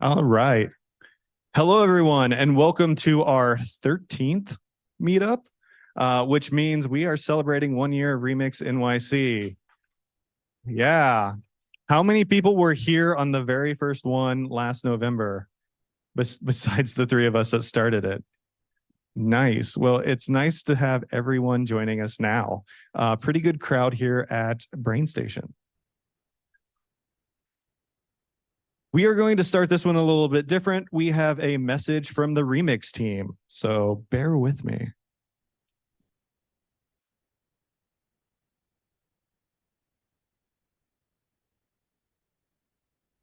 All right. Hello, everyone, and welcome to our 13th meetup, which means we are celebrating 1 year of Remix NYC. Yeah. How many people were here on the very first one last November, besides the three of us that started it? Nice. Well, it's nice to have everyone joining us now. Pretty good crowd here at BrainStation. We are going to start this one a little bit different. We have a message from the Remix team, so bear with me.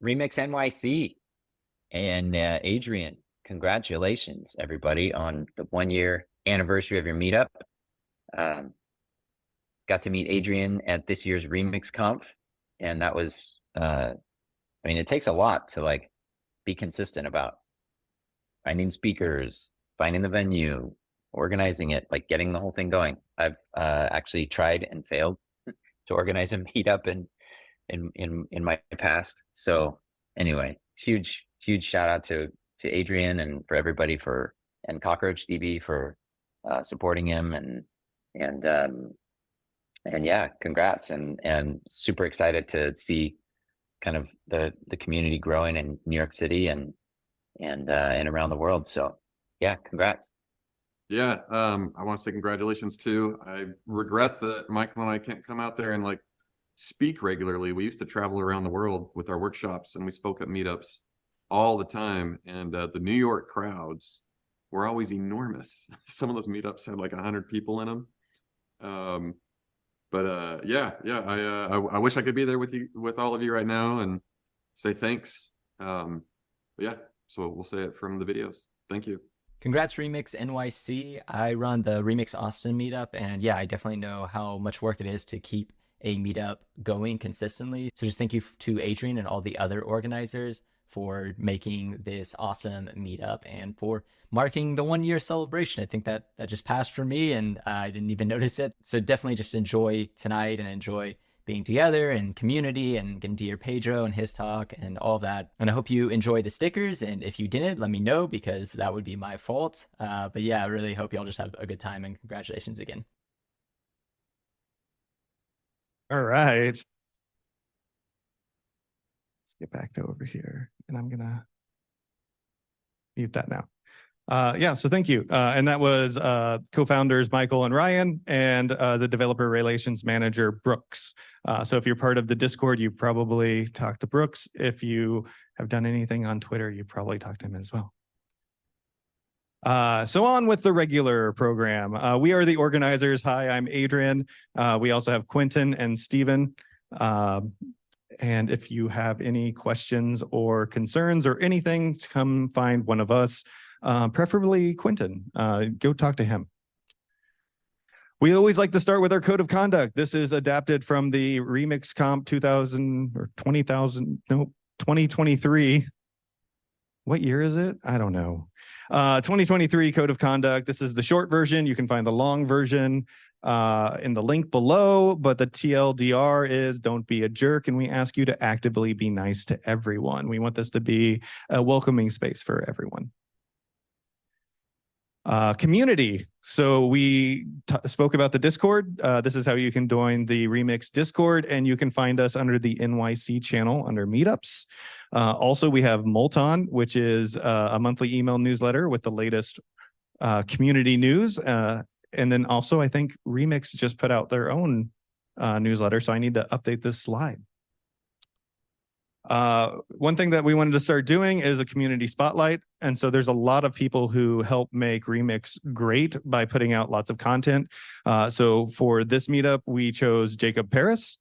Remix NYC and Adrian, congratulations, everybody, on the 1 year anniversary of your meetup. Got to meet Adrian at this year's Remix Conf, and that was, it takes a lot to be consistent about finding speakers, finding the venue, organizing it, getting the whole thing going. I've actually tried and failed to organize a meetup in my past. So anyway, huge shout out to Adrian and for everybody and Cockroach DB for supporting him and yeah, congrats and super excited to see kind of the community growing in New York City and around the world. So yeah, congrats. Yeah, I want to say congratulations too. I regret that Michael and I can't come out there and speak regularly. We used to travel around the world with our workshops and we spoke at meetups all the time. And the New York crowds were always enormous. Some of those meetups had 100 people in them. I wish I could be there with all of you right now and say thanks. Yeah, so we'll say it from the videos. Thank you. Congrats, Remix NYC. I run the Remix Austin meetup, and yeah, I definitely know how much work it is to keep a meetup going consistently. So just thank you to Adrian and all the other organizers for making this awesome meetup and for marking the 1 year celebration. I think that just passed for me and I didn't even notice it. So definitely just enjoy tonight and enjoy being together and community and getting to hear Pedro and his talk and all that. And I hope you enjoy the stickers. And if you didn't, let me know because that would be my fault. But yeah, I really hope y'all just have a good time and congratulations again. All right. Let's get back to over here and I'm gonna mute that now. So thank you. And that was co-founders Michael and Ryan and the developer relations manager, Brooks. So if you're part of the Discord, you've probably talked to Brooks. If you have done anything on Twitter, you probably talked to him as well. So on with the regular program. We are the organizers. Hi, I'm Adrian. We also have Quentin and Steven. And if you have any questions or concerns or anything, come find one of us. Preferably Quentin. Go talk to him. We always like to start with our code of conduct. This is adapted from the Remix Comp 2023. What year is it? I don't know. 2023 code of conduct. This is the short version. You can find the long version in the link below, but the TLDR is don't be a jerk, and we ask you to actively be nice to everyone. We want this to be a welcoming space for everyone. Community. So we spoke about the Discord. This is how you can join the Remix Discord, and you can find us under the NYC channel under Meetups. Also, we have Molton, which is a monthly email newsletter with the latest community news. And then also, I think Remix just put out their own newsletter, so I need to update this slide. One thing that we wanted to start doing is a community spotlight. And so there's a lot of people who help make Remix great by putting out lots of content. So for this meetup, we chose Jacob Paris.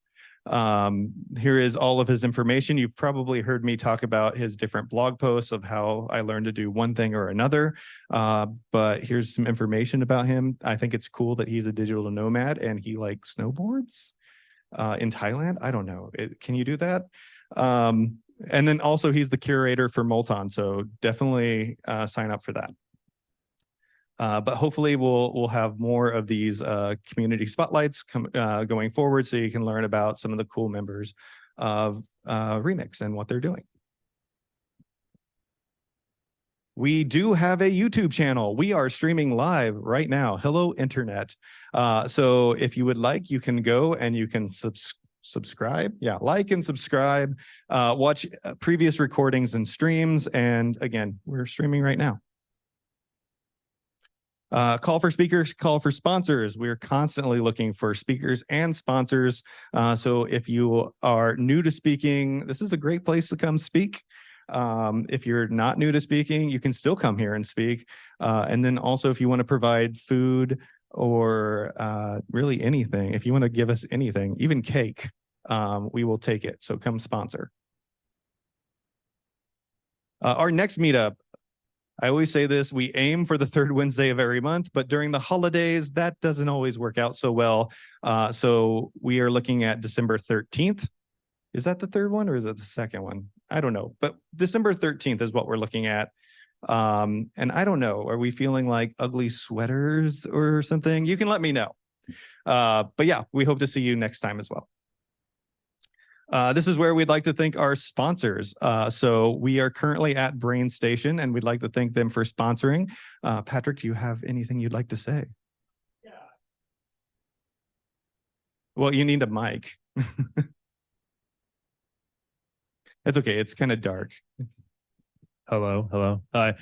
Here is all of his information. You've probably heard me talk about his different blog posts of how I learned to do one thing or another. But here's some information about him. I think it's cool that he's a digital nomad and he snowboards in Thailand. I don't know. Can you do that? And then also he's the curator for Molton, so definitely sign up for that. But hopefully we'll have more of these community spotlights going forward, so you can learn about some of the cool members of Remix and what they're doing. We do have a YouTube channel. We are streaming live right now. Hello, Internet. So if you would like, you can go and you can subscribe. Yeah, like and subscribe. Watch previous recordings and streams. And again, we're streaming right now. Call for speakers, call for sponsors. We're constantly looking for speakers and sponsors. So if you are new to speaking, this is a great place to come speak. If you're not new to speaking, you can still come here and speak. And then also if you want to provide food or really anything, if you want to give us anything, even cake, we will take it. So come sponsor. Our next meetup, I always say this, we aim for the third Wednesday of every month, but during the holidays, that doesn't always work out so well. So we are looking at December 13th. Is that the third one or is it the second one? I don't know, but December 13th is what we're looking at. And I don't know, are we feeling like ugly sweaters or something? You can let me know. But yeah, we hope to see you next time as well. This is where we'd like to thank our sponsors. So we are currently at BrainStation and we'd like to thank them for sponsoring. Patrick, do you have anything you'd like to say? Yeah. Well, you need a mic. That's okay. It's kind of dark. Hello. Hi.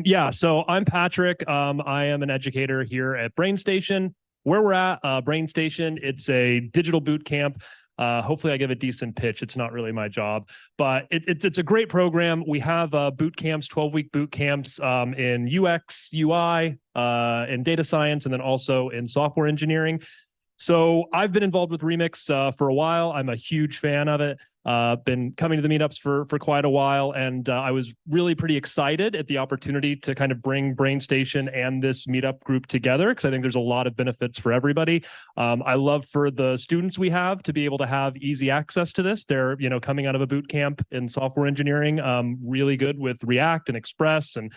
Yeah, so I'm Patrick. I am an educator here at BrainStation. Where we're at, BrainStation, it's a digital boot camp. Hopefully I give a decent pitch. It's not really my job, but it's a great program. We have boot camps, 12-week boot camps in UX, UI, in data science, and then also in software engineering. So I've been involved with Remix for a while. I'm a huge fan of it. Been coming to the meetups for quite a while, and I was really pretty excited at the opportunity to kind of bring BrainStation and this meetup group together because I think there's a lot of benefits for everybody. I love for the students we have to be able to have easy access to this. They're coming out of a boot camp in software engineering, really good with React and Express, and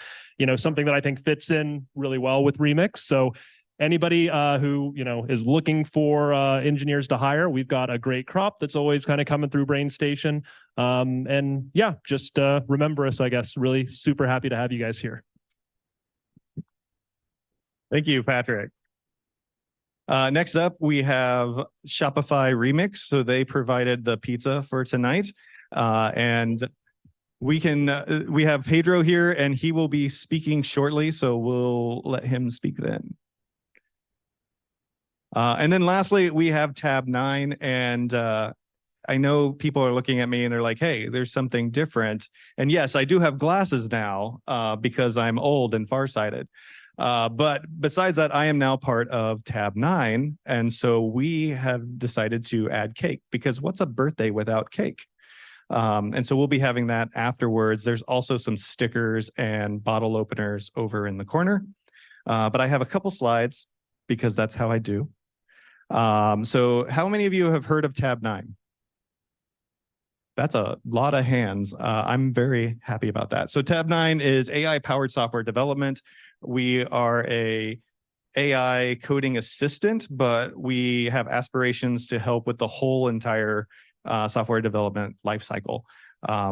something that I think fits in really well with Remix. So anybody who is looking for engineers to hire, we've got a great crop that's always kind of coming through BrainStation. And yeah, just remember us, I guess. Really super happy to have you guys here. Thank you, Patrick. Next up, we have Shopify Remix. So they provided the pizza for tonight. And we have Pedro here and he will be speaking shortly. So we'll let him speak then. And then lastly, we have tab 9. And I know people are looking at me and they're like, hey, there's something different. And yes, I do have glasses now because I'm old and farsighted. But besides that, I am now part of tab 9. And so we have decided to add cake because what's a birthday without cake? And so we'll be having that afterwards. There's also some stickers and bottle openers over in the corner. But I have a couple slides because that's how I do. So how many of you have heard of tab 9? That's a lot of hands. I'm very happy about that. So tab 9 is AI powered software development. We are a AI coding assistant, but we have aspirations to help with the whole entire software development lifecycle.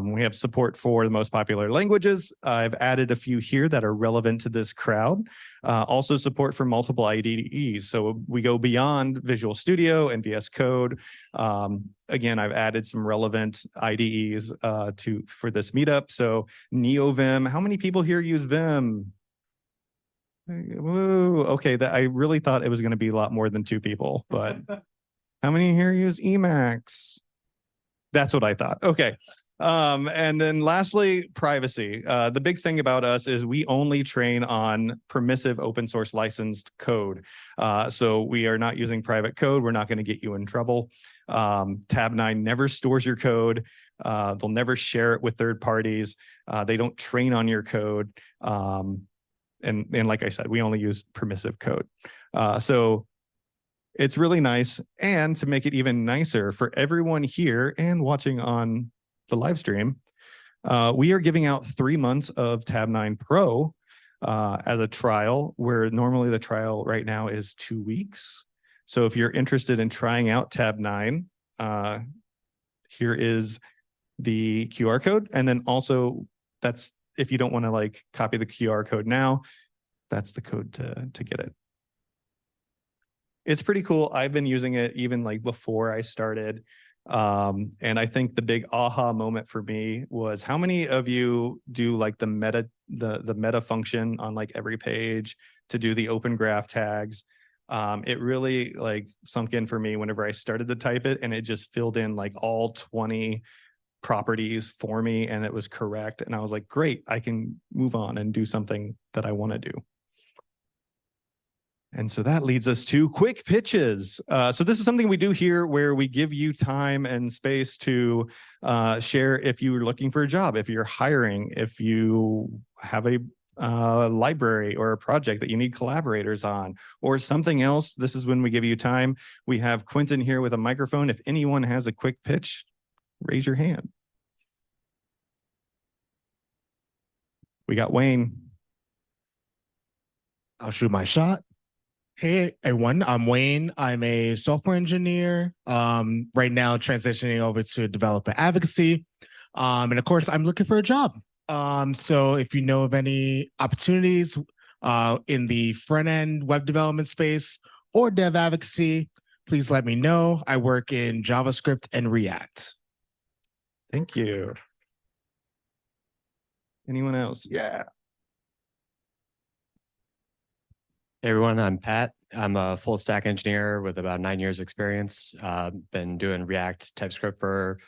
We have support for the most popular languages. I've added a few here that are relevant to this crowd. Also support for multiple IDEs. So we go beyond Visual Studio and VS Code. Again, I've added some relevant IDEs for this meetup. So NeoVim, how many people here use Vim? Woo, okay, I really thought it was going to be a lot more than 2 people, but how many here use Emacs? That's what I thought. Okay. And then lastly, privacy. The big thing about us is we only train on permissive open source licensed code. So we are not using private code. We're not going to get you in trouble. Tab 9 never stores your code. They'll never share it with third parties. They don't train on your code. And like I said, we only use permissive code. So it's really nice. And to make it even nicer for everyone here and watching on the live stream, we are giving out 3 months of tab 9 Pro as a trial, where normally the trial right now is 2 weeks. So if you're interested in trying out tab 9, here is the QR code. And then also that's if you don't want to like copy the QR code now, that's the code to get it. It's pretty cool. I've been using it even like before I started. And I think the big aha moment for me was, how many of you do like the meta function on like every page to do the open graph tags? It really like sunk in for me whenever I started to type it, and it just filled in like all 20 properties for me, and it was correct. And I was like, great, I can move on and do something that I want to do. And so that leads us to quick pitches. So this is something we do here where we give you time and space to share if you're looking for a job, if you're hiring, if you have a library or a project that you need collaborators on, or something else. This is when we give you time. We have Quentin here with a microphone. If anyone has a quick pitch, raise your hand. We got Wayne. I'll shoot my shot. Hey everyone, I'm Wayne. I'm a software engineer. Right now transitioning over to developer advocacy. And of course, I'm looking for a job. So if you know of any opportunities in the front end web development space or dev advocacy, please let me know. I work in JavaScript and React. Thank you. Anyone else? Yeah. Hey everyone, I'm Pat. I'm a full stack engineer with about 9 years experience. Been doing React, TypeScript for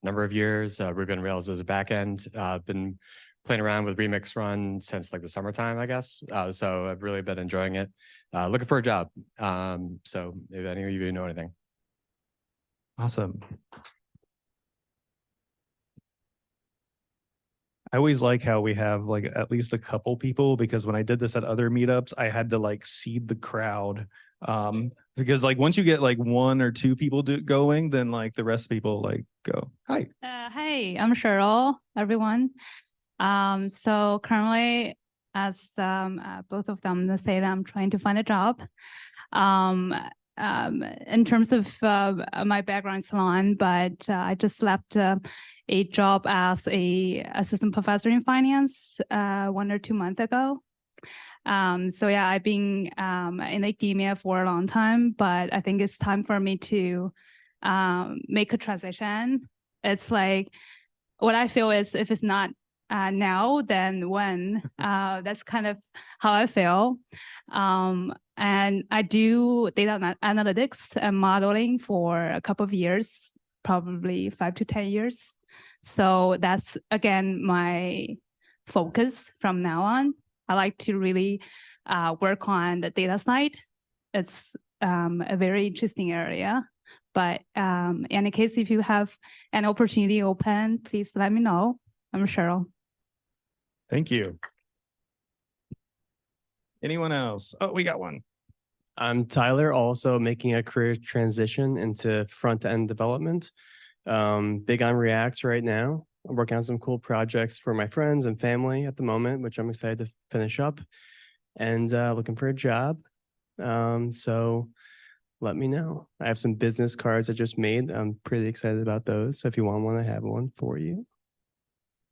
a number of years, Ruby on Rails as a backend. Been playing around with Remix Run since like the summertime, I guess. So I've really been enjoying it. Looking for a job. So if any of you know anything. Awesome. I always like how we have like at least a couple people, because when I did this at other meetups, I had to like seed the crowd. Because like once you get like 1 or 2 people going, then like the rest of people like go. Hi. Hi, I'm Cheryl, everyone. So currently, as both of them said, I'm trying to find a job. In terms of my background salon, but I just left a job as a assistant professor in finance 1 or 2 months ago. So yeah, I've been in academia for a long time, but I think it's time for me to make a transition. It's like, what I feel is, if it's not now, then when? That's kind of how I feel. And I do data analytics and modeling for a couple of years, probably 5 to 10 years. So that's, again, my focus from now on. I like to really work on the data side. It's a very interesting area. But in any case, if you have an opportunity open, please let me know. I'm Cheryl. Thank you. Anyone else? Oh, we got one. I'm Tyler, also making a career transition into front-end development. Big on React right now. I'm working on some cool projects for my friends and family at the moment, which I'm excited to finish up, and looking for a job. So let me know. I have some business cards I just made. I'm pretty excited about those. So if you want one, I have one for you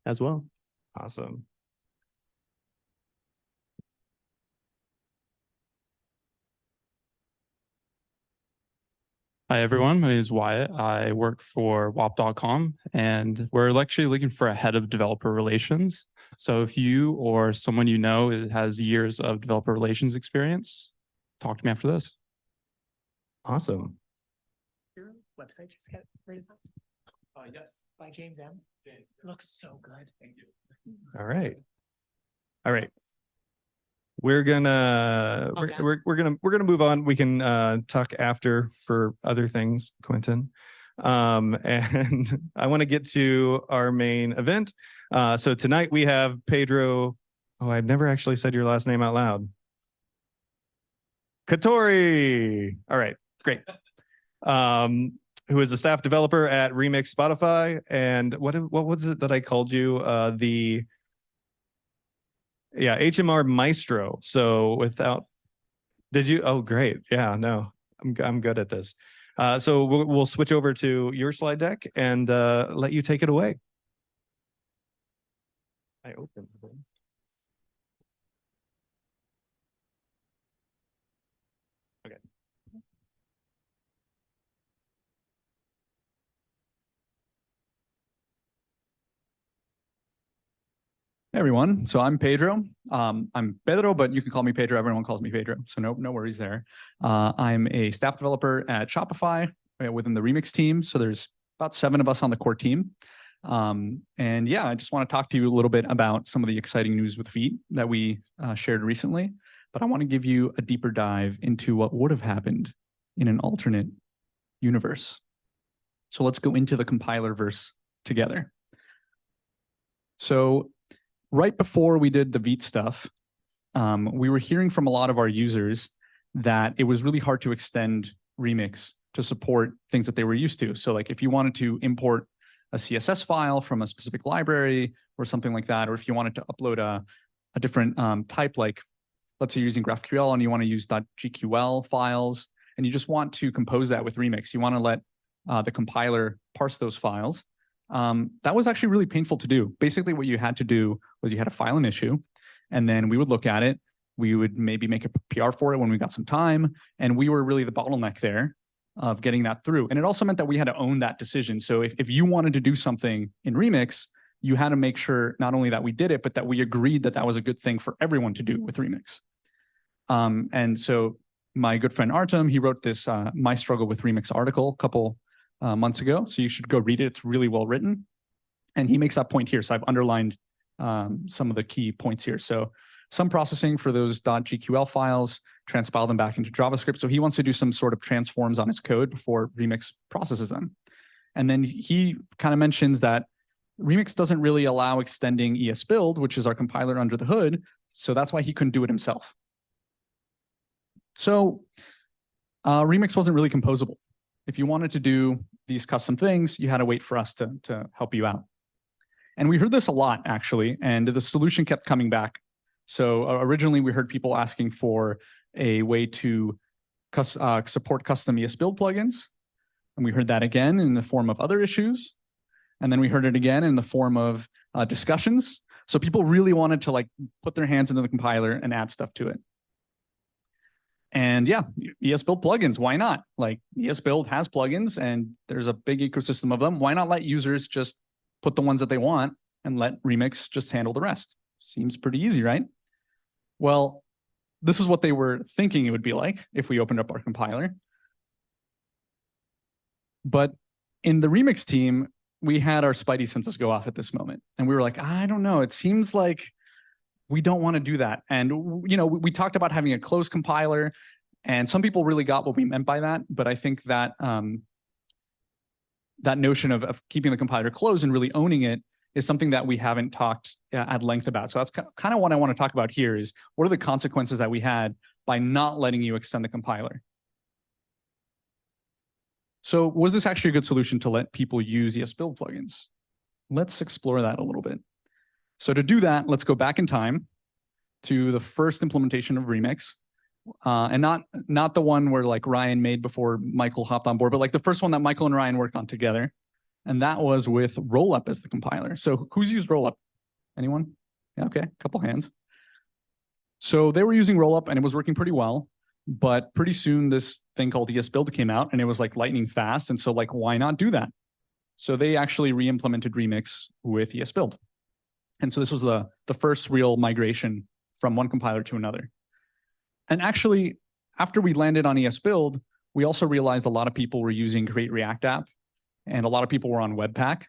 as well. Awesome. Hi, everyone. My name is Wyatt. I work for WAP.com, and we're actually looking for a head of developer relations. So if you or someone you know has years of developer relations experience, talk to me after this. Awesome. Your website just got raised up? Yes. By James M. Looks so good. Thank you. All right. All right. We're gonna we're gonna move on. We can talk after for other things, Quentin. And I want to get to our main event. So tonight we have Pedro. Oh, I've never actually said your last name out loud. Cattori. All right, great. Who is a staff developer at Remix Spotify. And what was it that I called you? HMR Maestro. So did you? Oh, great. Yeah, no, I'm good at this. So we'll switch over to your slide deck and let you take it away. I opened it. Okay. Hey everyone, so I'm Pedro. I'm Pedro, but you can call me Pedro. Everyone calls me Pedro, so no worries there. I'm a staff developer at Shopify within the Remix team. So there's about 7 of us on the core team. And yeah, I just want to talk to you a little bit about some of the exciting news with Feet that we shared recently. But I want to give you a deeper dive into what would have happened in an alternate universe. So let's go into the compiler verse together. So right before we did the Vite stuff, we were hearing from a lot of our users that it was really hard to extend Remix to support things that they were used to. So like if you wanted to import a CSS file from a specific library or something like that, or if you wanted to upload a different type, like let's say you're using GraphQL and you want to use .gql files, and you just want to compose that with Remix. You want to let the compiler parse those files. That was actually really painful to do. Basically, what you had to do was you had to file an issue, and then we would look at it. We would maybe make a PR for it when we got some time, and we were really the bottleneck there of getting that through. And it also meant that we had to own that decision. So if you wanted to do something in Remix, you had to make sure not only that we did it, but that we agreed that that was a good thing for everyone to do with Remix. And so my good friend Artem, he wrote this My Struggle with Remix article a couple months ago. So you should go read it. It's really well written. And he makes that point here. So I've underlined some of the key points here. So some processing for those .gql files, transpile them back into JavaScript. So he wants to do some sort of transforms on his code before Remix processes them. And then he kind of mentions that Remix doesn't really allow extending ESBuild, which is our compiler under the hood. So that's why he couldn't do it himself. So Remix wasn't really composable. If you wanted to do these custom things, you had to wait for us to help you out. And we heard this a lot, actually, and the solution kept coming back. So originally, we heard people asking for a way to support custom ESBuild plugins. And we heard that again in the form of other issues. And then we heard it again in the form of discussions. So people really wanted to like put their hands into the compiler and add stuff to it. And yeah, ESBuild plugins, why not? Like ESBuild has plugins and there's a big ecosystem of them. Why not let users just put the ones that they want and let Remix just handle the rest? Seems pretty easy, right? Well, this is what they were thinking it would be like if we opened up our compiler. But in the Remix team, we had our spidey senses go off at this moment. And we were like, I don't know, it seems like we don't want to do that. And you know, we talked about having a closed compiler, and some people really got what we meant by that. But I think that that notion of keeping the compiler closed and really owning it is something that we haven't talked at length about. So that's kind of what I want to talk about here is what are the consequences that we had by not letting you extend the compiler? So was this actually a good solution to let people use ESBuild plugins? Let's explore that a little bit. So to do that, let's go back in time to the first implementation of Remix. And not the one where like Ryan made before Michael hopped on board, but like the first one that Michael and Ryan worked on together. And that was with Rollup as the compiler. So who's used Rollup? Anyone? Yeah, okay, a couple hands. So they were using Rollup and it was working pretty well. But pretty soon this thing called ESBuild came out and it was like lightning fast. And so like, why not do that? So they actually re-implemented Remix with ESBuild. And so this was the first real migration from one compiler to another. And actually, after we landed on ESBuild, we also realized a lot of people were using Create React App and a lot of people were on Webpack.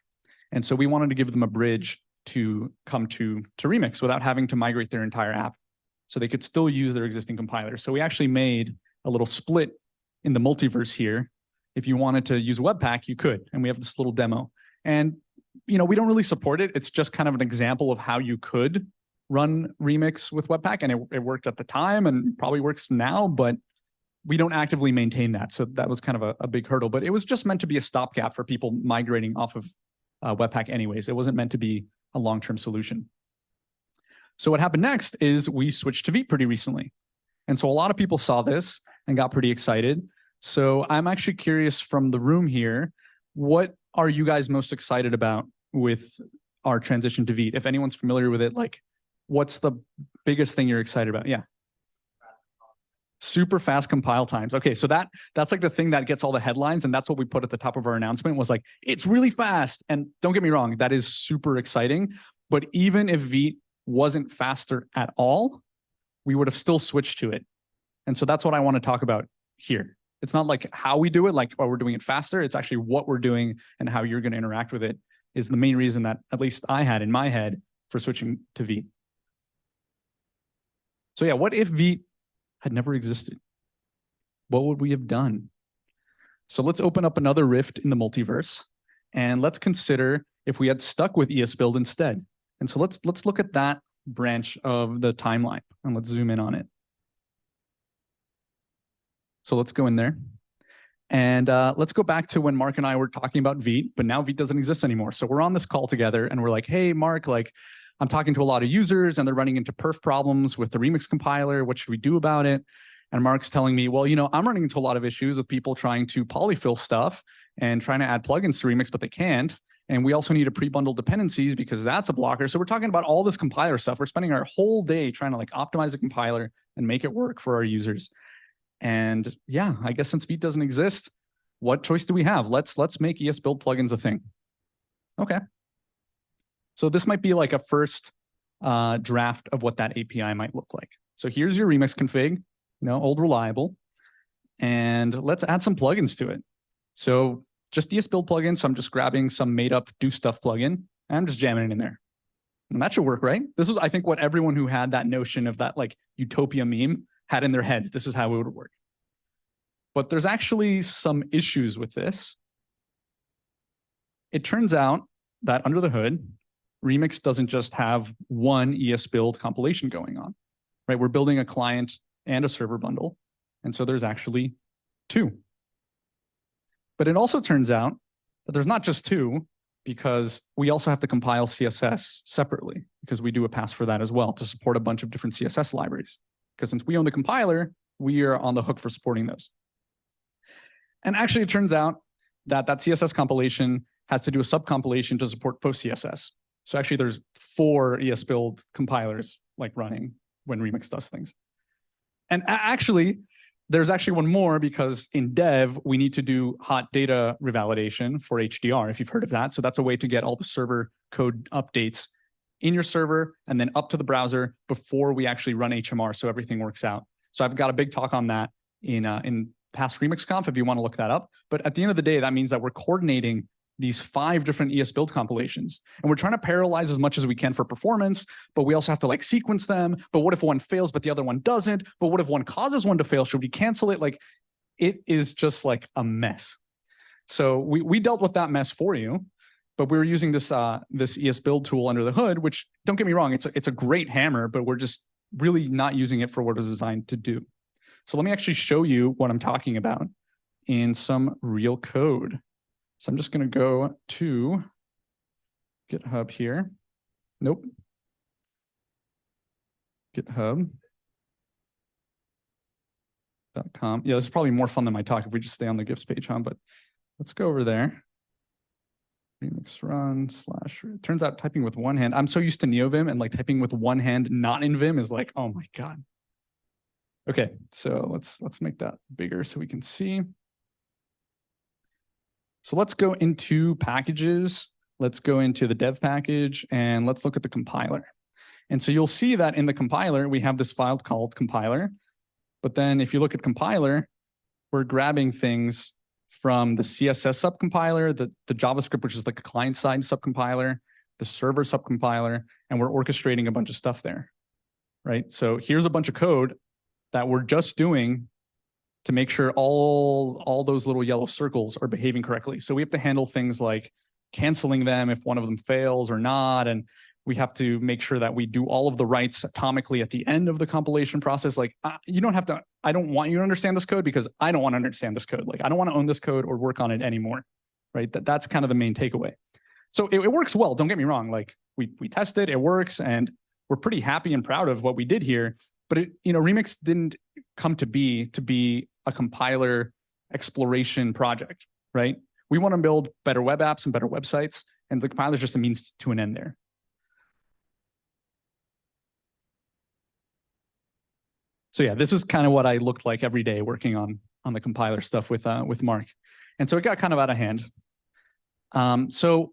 And so we wanted to give them a bridge to come to Remix without having to migrate their entire app. So they could still use their existing compiler. So we actually made a little split in the multiverse here. If you wanted to use Webpack, you could. And we have this little demo. And you know, we don't really support it. It's just kind of an example of how you could run Remix with Webpack. And it worked at the time and probably works now, but we don't actively maintain that. So that was kind of a big hurdle. But it was just meant to be a stopgap for people migrating off of Webpack anyways. It wasn't meant to be a long-term solution. So what happened next is we switched to Vite pretty recently. And so a lot of people saw this and got pretty excited. So I'm actually curious from the room here, what are you guys most excited about with our transition to Vite. If anyone's familiar with it, like what's the biggest thing you're excited about? Yeah. Super fast compile times. Okay, so that's like the thing that gets all the headlines, and that's what we put at the top of our announcement was like, it's really fast. And don't get me wrong, that is super exciting. But even if Vite wasn't faster at all, we would have still switched to it. And so that's what I want to talk about here. It's not like how we do it, like, oh, we're doing it faster. It's actually what we're doing and how you're going to interact with it is the main reason that at least I had in my head for switching to Vite. So yeah, what if Vite had never existed? What would we have done? So let's open up another rift in the multiverse and let's consider if we had stuck with ESBuild instead. And so let's look at that branch of the timeline and let's zoom in on it. So let's go in there and let's go back to when Mark and I were talking about Vite, but now Vite doesn't exist anymore. So we're on this call together and we're like, hey, Mark, like I'm talking to a lot of users and they're running into perf problems with the Remix compiler. What should we do about it? And Mark's telling me, well, you know, I'm running into a lot of issues with people trying to polyfill stuff and trying to add plugins to Remix, but they can't. And we also need to pre-bundle dependencies because that's a blocker. So we're talking about all this compiler stuff. We're spending our whole day trying to like optimize the compiler and make it work for our users. And yeah, I guess since Vite doesn't exist, what choice do we have? Let's make ESBuild plugins a thing. Okay. So this might be like a first draft of what that API might look like. So here's your Remix config, you know, old reliable, and let's add some plugins to it. So just ESBuild plugin. So I'm just grabbing some made up do stuff plugin and I'm just jamming it in there. And that should work, right? This is, I think, what everyone who had that notion of that like utopia meme had in their heads. This is how it would work. But there's actually some issues with this. It turns out that under the hood, Remix doesn't just have one ESBuild compilation going on, right? We're building a client and a server bundle. And so there's actually two. But it also turns out that there's not just two, because we also have to compile CSS separately because we do a pass for that as well to support a bunch of different CSS libraries. Because since we own the compiler, we are on the hook for supporting those. And actually, it turns out that that CSS compilation has to do a sub-compilation to support post-CSS. So actually, there's 4 ESBuild compilers like running when Remix does things. And actually, there's actually one more because in dev, we need to do hot data revalidation for HDR, if you've heard of that. So that's a way to get all the server code updates in your server and then up to the browser before we actually run HMR so everything works out. So I've got a big talk on that in past RemixConf if you want to look that up. But at the end of the day, that means that we're coordinating these 5 different ESBuild compilations. And we're trying to parallelize as much as we can for performance, but we also have to like sequence them. But what if one fails, but the other one doesn't? But what if one causes one to fail? Should we cancel it? Like, it is just like a mess. So we dealt with that mess for you, but we were using this ESBuild tool under the hood, which, don't get me wrong, it's a great hammer, but we're just really not using it for what it was designed to do. So let me actually show you what I'm talking about in some real code. So I'm just going to go to GitHub here. Nope. GitHub.com. Yeah, this is probably more fun than my talk if we just stay on the GIFs page, huh? But let's go over there. Remix run / it turns out typing with one hand. I'm so used to NeoVim and like typing with one hand not in Vim is like, oh my God. Okay, so let's make that bigger so we can see. So let's go into packages. Let's go into the dev package and let's look at the compiler. And so you'll see that in the compiler, we have this file called compiler. But then if you look at compiler, we're grabbing things from the CSS subcompiler, the JavaScript, which is like the client side subcompiler, the server subcompiler, and we're orchestrating a bunch of stuff there, right? So here's a bunch of code that we're just doing to make sure all those little yellow circles are behaving correctly. So we have to handle things like canceling them if one of them fails or not. And we have to make sure that we do all of the writes atomically at the end of the compilation process. Like, you don't have to, I don't want you to understand this code because I don't want to understand this code. Like, I don't want to own this code or work on it anymore, right? That's kind of the main takeaway. So it works well, don't get me wrong. Like, we tested, it works, and we're pretty happy and proud of what we did here. But Remix didn't come to be a compiler exploration project, right? We want to build better web apps and better websites. and the compiler is just a means to an end there. So yeah, this is kind of what I looked like every day working on the compiler stuff with Mark. And so it got kind of out of hand. So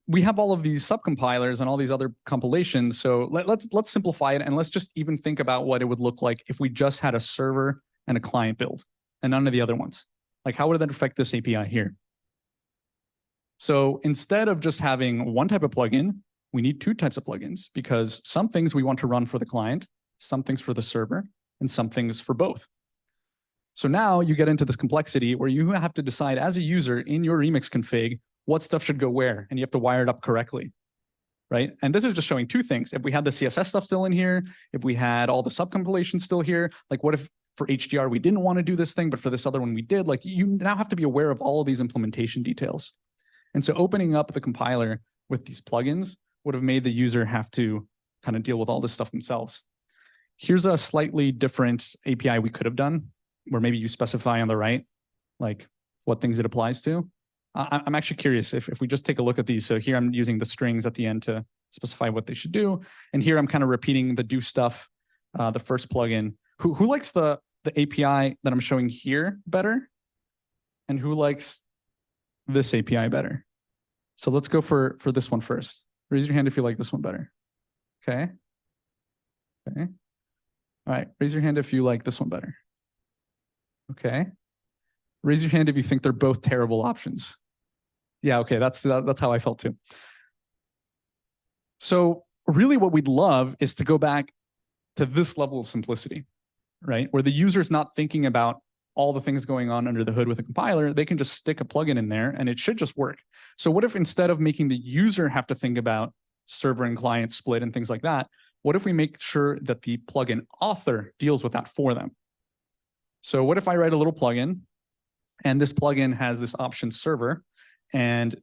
we have all of these subcompilers and all these other compilations. So let's simplify it, and let's just even think about what it would look like if we just had a server and a client build and none of the other ones. Like, how would that affect this API here? So instead of just having one type of plugin, we need two types of plugins, because some things we want to run for the client, some things for the server, and some things for both. So now you get into this complexity where you have to decide as a user in your Remix config what stuff should go where, and you have to wire it up correctly, right? And this is just showing two things. If we had the CSS stuff still in here, if we had all the subcompilations still here, like what if for HDR we didn't want to do this thing, but for this other one we did? Like, you now have to be aware of all of these implementation details. And so opening up the compiler with these plugins would have made the user have to kind of deal with all this stuff themselves. Here's a slightly different API we could have done, where maybe you specify on the right, like what things it applies to. I'm actually curious if we just take a look at these. So here I'm using the strings at the end to specify what they should do. And here I'm kind of repeating the do stuff, the first plugin. Who likes the API that I'm showing here better? And who likes this API better? So let's go for this one first. Raise your hand if you like this one better. Okay. Okay. All right. Raise your hand if you like this one better. Okay. Raise your hand if you think they're both terrible options. Yeah, okay, that's how I felt too. So really what we'd love is to go back to this level of simplicity, right? Where the user's not thinking about all the things going on under the hood with a compiler. They can just stick a plugin in there and it should just work. So what if instead of making the user have to think about server and client split and things like that, what if we make sure that the plugin author deals with that for them? So what if I write a little plugin, and this plugin has this option server, and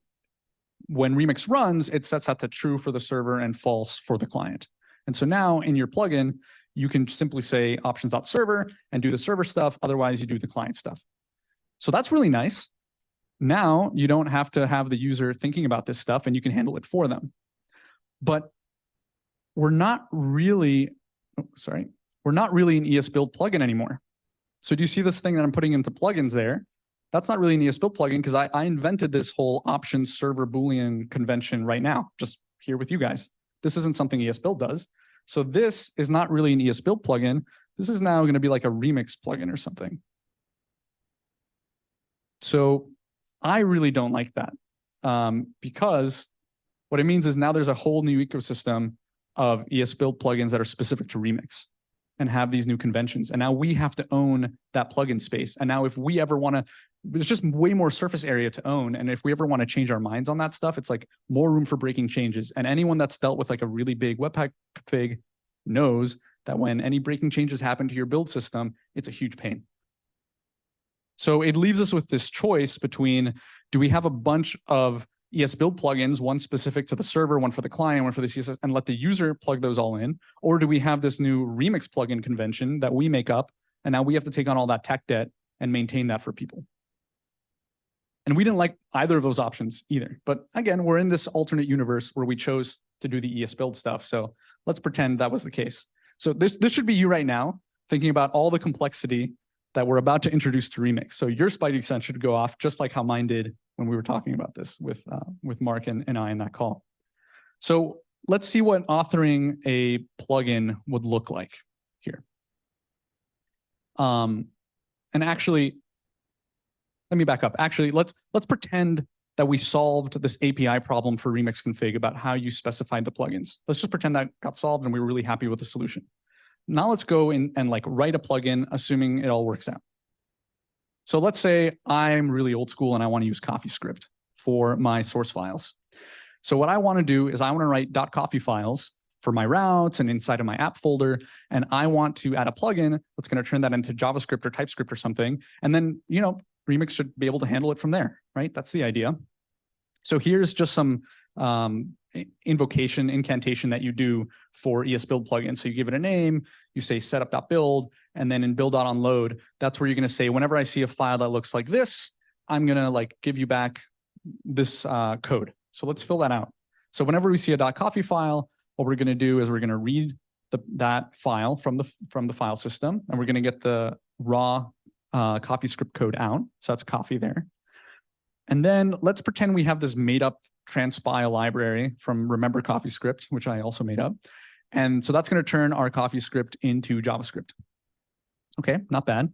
when Remix runs, it sets that to true for the server and false for the client. And so now in your plugin, you can simply say options.server and do the server stuff. Otherwise, you do the client stuff. So that's really nice. Now you don't have to have the user thinking about this stuff, and you can handle it for them. But we're not really, we're not really an ESBuild plugin anymore. So do you see this thing that I'm putting into plugins there? That's not really an ESBuild plugin, because I invented this whole options server Boolean convention right now, just here with you guys. This isn't something ESBuild does. So this is not really an ESBuild plugin. This is now going to be like a Remix plugin or something. So I really don't like that, because what it means is now there's a whole new ecosystem of ESBuild plugins that are specific to Remix and have these new conventions. And now we have to own that plugin space. And now if we ever want to, there's just way more surface area to own. And if we ever want to change our minds on that stuff, it's like more room for breaking changes. And anyone that's dealt with like a really big Webpack config knows that when any breaking changes happen to your build system, it's a huge pain. So it leaves us with this choice between, do we have a bunch of ESBuild plugins, one specific to the server, one for the client, one for the CSS, and let the user plug those all in? Or do we have this new Remix plugin convention that we make up, and now we have to take on all that tech debt and maintain that for people? And we didn't like either of those options either. But again, we're in this alternate universe where we chose to do the ESBuild stuff. So let's pretend that was the case. So this should be you right now, thinking about all the complexity that we're about to introduce to Remix. So your Spidey sense should go off just like how mine did when we were talking about this with Mark and I in that call. So let's see what authoring a plugin would look like here. And actually, let me back up. Actually, let's pretend that we solved this API problem for Remix config about how you specified the plugins. Let's just pretend that got solved and we were really happy with the solution. Now let's go in and like write a plugin, assuming it all works out. So let's say I'm really old school and I want to use CoffeeScript for my source files. So what I want to do is I want to write .coffee files for my routes and inside of my app folder. And I want to add a plugin that's going to turn that into JavaScript or TypeScript or something. And then, you know, Remix should be able to handle it from there, right? That's the idea. So here's just some incantation that you do for ESBuild plugins. So you give it a name, you say setup.build, and then in build.onload, that's where you're going to say, whenever I see a file that looks like this, I'm going to like give you back this code. So let's fill that out. So whenever we see a .coffee file, what we're going to do is we're going to read that file from the file system, and we're going to get the raw CoffeeScript code out. So that's coffee there. And then let's pretend we have this made up transpile library from Remember CoffeeScript, which I also made up. And so that's going to turn our CoffeeScript into JavaScript. Okay, not bad.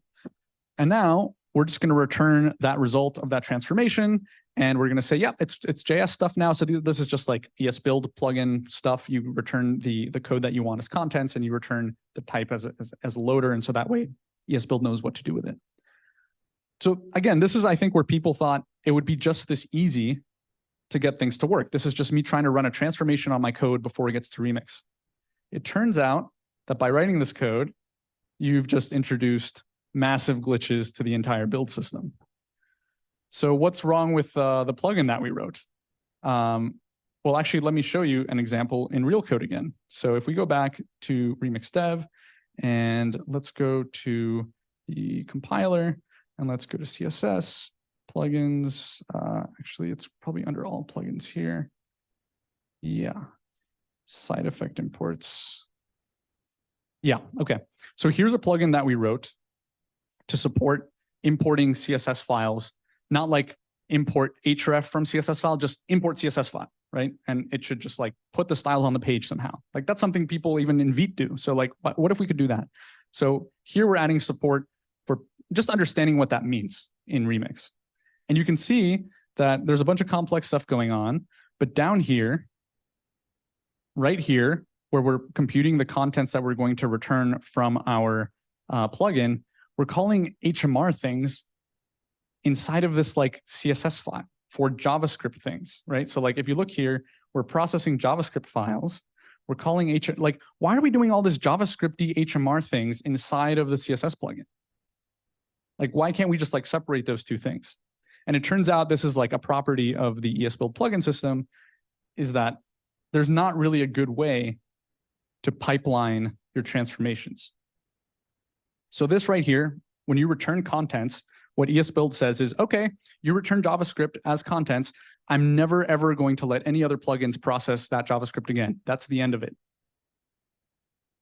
And now we're just going to return that result of that transformation. And we're going to say, yeah, it's JS stuff now. So this is just like ESBuild plugin stuff. You return the code that you want as contents, and you return the type as a loader. And so that way ESBuild knows what to do with it. So again, this is, I think, where people thought it would be just this easy to get things to work. This is just me trying to run a transformation on my code before it gets to Remix. It turns out that by writing this code, you've just introduced massive glitches to the entire build system. So what's wrong with the plugin that we wrote? Well, actually, let me show you an example in real code again. So if we go back to Remix Dev, and let's go to the compiler, and let's go to CSS, plugins. Actually, it's probably under all plugins here. Yeah, side effect imports. Yeah, okay. So here's a plugin that we wrote to support importing CSS files, not like import href from CSS file, just import CSS file, right? And it should just like put the styles on the page somehow. Like that's something people even in Vite do. So like, what if we could do that? So here we're adding support for just understanding what that means in Remix. And you can see that there's a bunch of complex stuff going on, but down here, right here, where we're computing the contents that we're going to return from our plugin, we're calling HMR things inside of this like CSS file for JavaScript things, right? So like if you look here, we're processing JavaScript files. We're calling like, why are we doing all this JavaScripty HMR things inside of the CSS plugin? Like, why can't we just like separate those two things? And it turns out this is like a property of the ESBuild plugin system, is that there's not really a good way to pipeline your transformations. So this right here, when you return contents, what ESBuild says is, okay, you return JavaScript as contents. I'm never, ever going to let any other plugins process that JavaScript again. That's the end of it.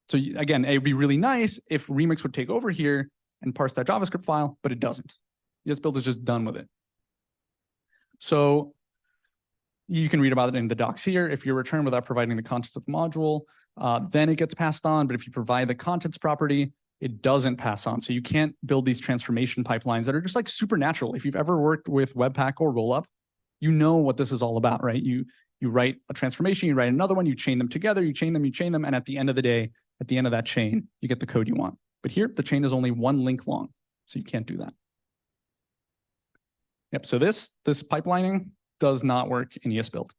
So again, it'd be really nice if Remix would take over here and parse that JavaScript file, but it doesn't. ESBuild is just done with it. So you can read about it in the docs here. If you return without providing the contents of the module, then it gets passed on. But if you provide the contents property, it doesn't pass on. So you can't build these transformation pipelines that are just like supernatural. If you've ever worked with Webpack or Rollup, you know what this is all about, right? You write a transformation, you write another one, you chain them together, you chain them, and at the end of the day, at the end of that chain, you get the code you want. But here, the chain is only one link long, so you can't do that. Yep, so this pipelining does not work in ESBuild.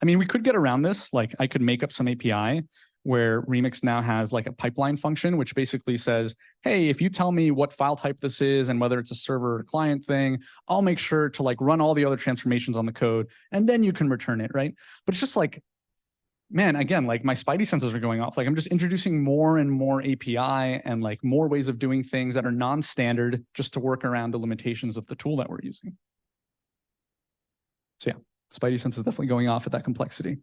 I mean, we could get around this. Like I could make up some API where Remix now has like a pipeline function, which basically says, hey, if you tell me what file type this is and whether it's a server or client thing, I'll make sure to like run all the other transformations on the code, and then you can return it, right? But it's just like, man, again, like my Spidey senses are going off. Like I'm just introducing more and more API and like more ways of doing things that are non-standard just to work around the limitations of the tool that we're using. So yeah, Spidey sense is definitely going off at that complexity.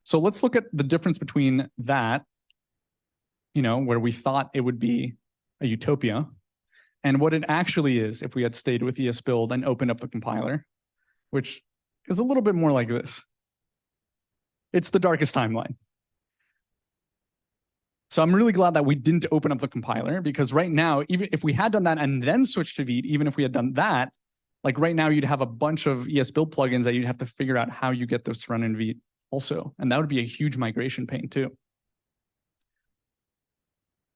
So let's look at the difference between that, you know, where we thought it would be a utopia, and what it actually is if we had stayed with ESBuild and opened up the compiler, which is a little bit more like this. It's the darkest timeline. So I'm really glad that we didn't open up the compiler, because right now, even if we had done that and then switched to Vite, even if we had done that, like right now you'd have a bunch of ESBuild plugins that you'd have to figure out how you get those to run in Vite also. And that would be a huge migration pain too.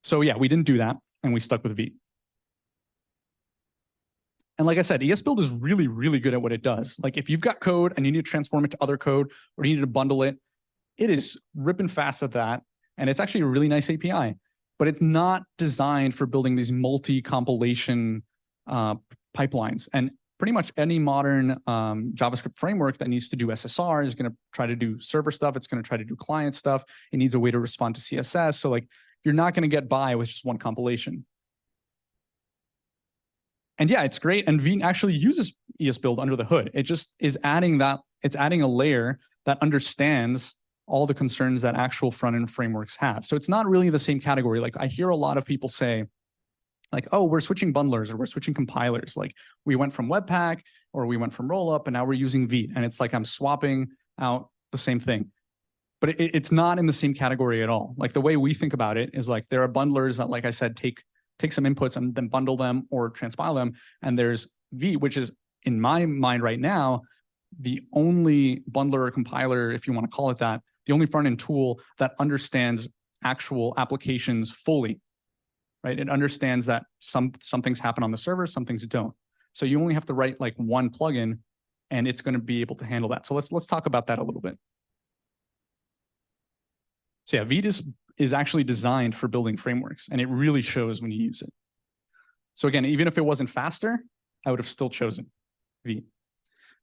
So yeah, we didn't do that and we stuck with Vite. And like I said, ESBuild is really, really good at what it does. Like if you've got code and you need to transform it to other code, or you need to bundle it, it is ripping fast at that. And it's actually a really nice API, but it's not designed for building these multi-compilation pipelines. And pretty much any modern JavaScript framework that needs to do SSR is going to try to do server stuff. It's going to try to do client stuff. It needs a way to respond to CSS. So like, you're not going to get by with just one compilation. And yeah, it's great. And Vite actually uses ESBuild under the hood. It just is adding that, it's adding a layer that understands all the concerns that actual front-end frameworks have. So it's not really the same category. Like I hear a lot of people say, like, oh, we're switching bundlers or we're switching compilers. Like we went from Webpack or we went from Rollup and now we're using Vite. And it's like I'm swapping out the same thing. But it's not in the same category at all. Like the way we think about it is like there are bundlers that, like I said, take some inputs and then bundle them or transpile them. And there's Vite, which is in my mind right now, the only bundler or compiler, if you want to call it that, the only front-end tool that understands actual applications fully, right? It understands that some things happen on the server, some things don't. So you only have to write like one plugin and it's going to be able to handle that. So let's talk about that a little bit. So yeah, Vite is actually designed for building frameworks, and it really shows when you use it. So again, even if it wasn't faster, I would have still chosen Vite.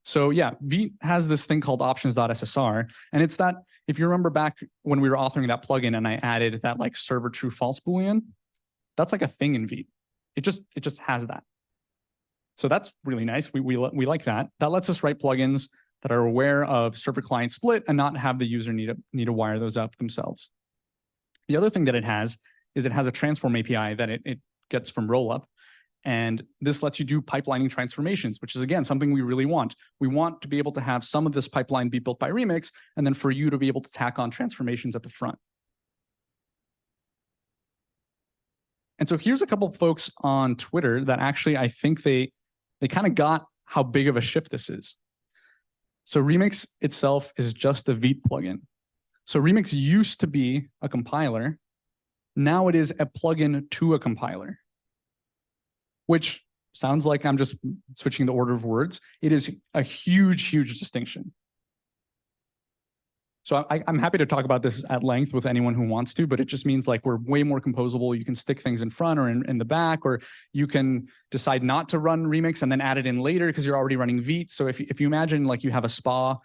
So yeah, Vite has this thing called options.ssr, and it's that, if you remember back when we were authoring that plugin and I added that like server true false Boolean, that's like a thing in Vite. It just has that. So that's really nice. We like that. That lets us write plugins that are aware of server client split and not have the user need to wire those up themselves. The other thing that it has is it has a transform API that it gets from Rollup. And this lets you do pipelining transformations, which is, again, something we really want. We want to be able to have some of this pipeline be built by Remix, and then for you to be able to tack on transformations at the front. And so here's a couple of folks on Twitter that actually, I think they kind of got how big of a shift this is. So Remix itself is just a Vite plugin. So Remix used to be a compiler. Now it is a plugin to a compiler, which sounds like I'm just switching the order of words. It is a huge, huge distinction. So I'm happy to talk about this at length with anyone who wants to, but it just means like we're way more composable. You can stick things in front or in the back, or you can decide not to run Remix and then add it in later because you're already running Vite. So if you imagine like you have a SPA